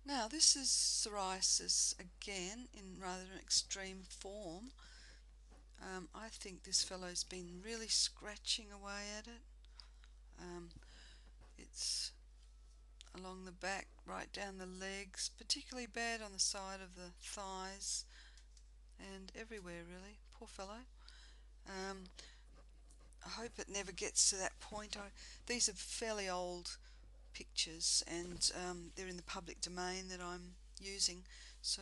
Now this is psoriasis again in rather an extreme form. I think this fellow's been really scratching away at it. It's along the back, right down the legs, particularly bad on the side of the thighs and everywhere really. Poor fellow. Um, I hope it never gets to that point. These are fairly old pictures and they're in the public domain that I'm using, so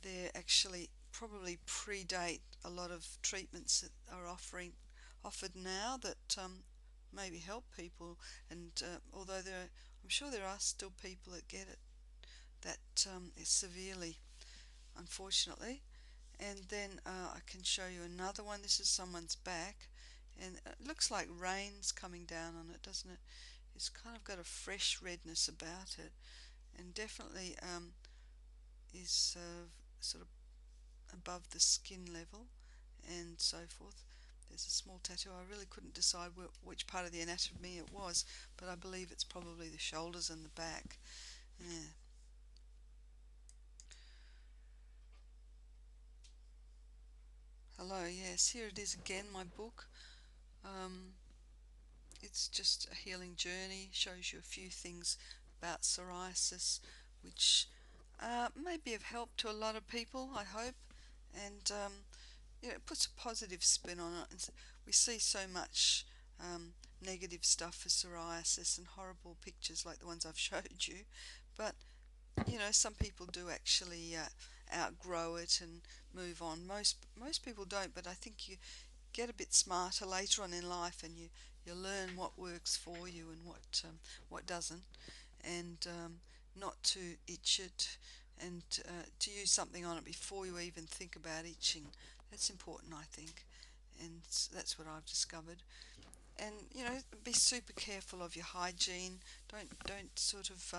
they're actually probably predate a lot of treatments that are offered now that maybe help people, and although I'm sure there are still people that get it that severely, unfortunately. And then I can show you another one. This is someone's back, and it looks like rain's coming down on it, doesn't it? It's kind of got a fresh redness about it, and definitely is sort of above the skin level and so forth. There's a small tattoo. I really couldn't decide which part of the anatomy it was, but I believe it's probably the shoulders and the back. Yeah. Hello, yes, here it is again, my book. Um, it's just a healing journey, shows you a few things about psoriasis, which may be of help to a lot of people, I hope, and it puts a positive spin on it. And we see so much negative stuff for psoriasis and horrible pictures like the ones I've showed you, but some people do actually outgrow it and move on. Most people don't, but I think you get a bit smarter later on in life, and you learn what works for you and what doesn't, and not to itch it, and to use something on it before you even think about itching. That's important, I think, and that's what I've discovered. And be super careful of your hygiene. Don't sort of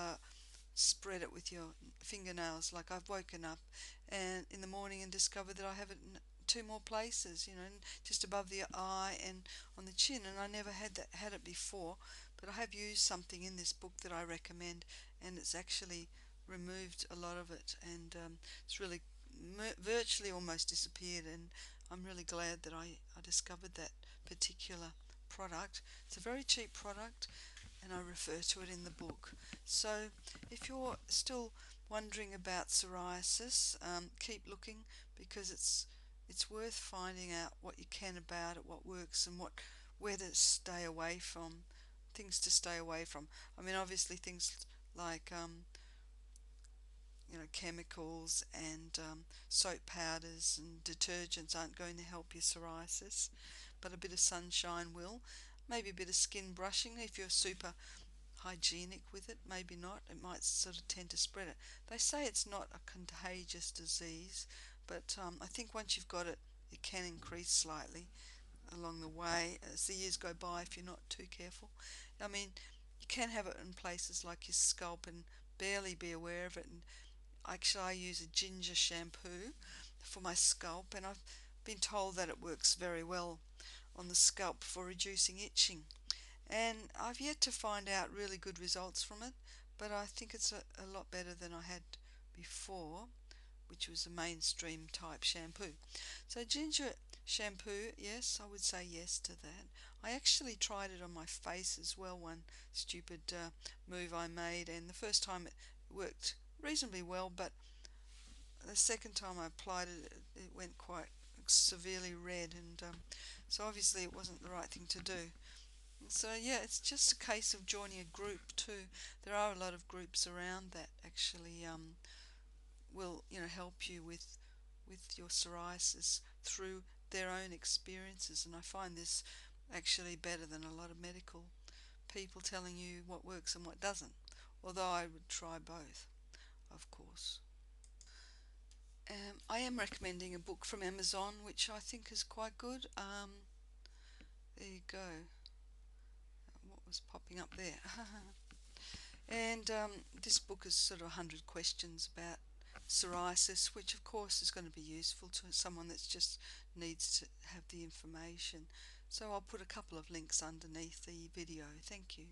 spread it with your fingernails. Like, I've woken up and in the morning and discovered that I have it in two more places, just above the eye and on the chin, and I never had it before. But I have used something in this book that I recommend, and it's actually removed a lot of it, and it's really virtually almost disappeared. And I'm really glad that I discovered that particular product. It's a very cheap product, and I refer to it in the book. So if you're still wondering about psoriasis, keep looking, because it's worth finding out what you can about it, what works, and where to stay away from, things to stay away from. I mean, obviously things like chemicals and soap powders and detergents aren't going to help your psoriasis, but a bit of sunshine will. Maybe a bit of skin brushing if you're super hygienic with it, maybe not. It might sort of tend to spread it. They say it's not a contagious disease, but I think once you've got it, it can increase slightly along the way as the years go by if you're not too careful. I mean, you can have it in places like your scalp and barely be aware of it. And actually, I use a ginger shampoo for my scalp, and I've been told that it works very well on the scalp for reducing itching. And I've yet to find out really good results from it, but I think it's a lot better than I had before, which was a mainstream type shampoo. So ginger shampoo, yes, I would say yes to that. I actually tried it on my face as well, one stupid move I made, and the first time it worked reasonably well, but the second time I applied it, it went quite severely red, and so obviously it wasn't the right thing to do. So yeah, it's just a case of joining a group too. There are a lot of groups around that actually will help you with your psoriasis through their own experiences, and I find this actually better than a lot of medical people telling you what works and what doesn't, although I would try both, of course. I am recommending a book from Amazon which I think is quite good. There you go. What was popping up there? And this book is sort of 100 questions about psoriasis, which of course is going to be useful to someone that just needs to have the information. So I'll put a couple of links underneath the video. Thank you.